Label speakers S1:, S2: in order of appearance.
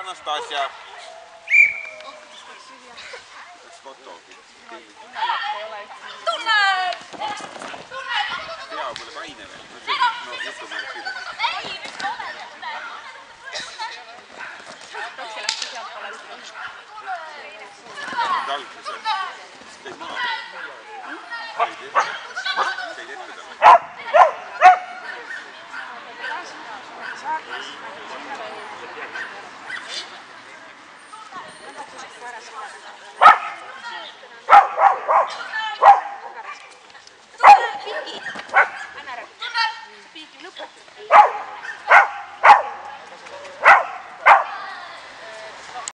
S1: Anastasia. Üks fotogi.
S2: Tunned!
S1: Pea pole kaine veel. No jutumärk üle. Talguse. Käid maa. Käid ette talle.
S2: Piigi lõpu.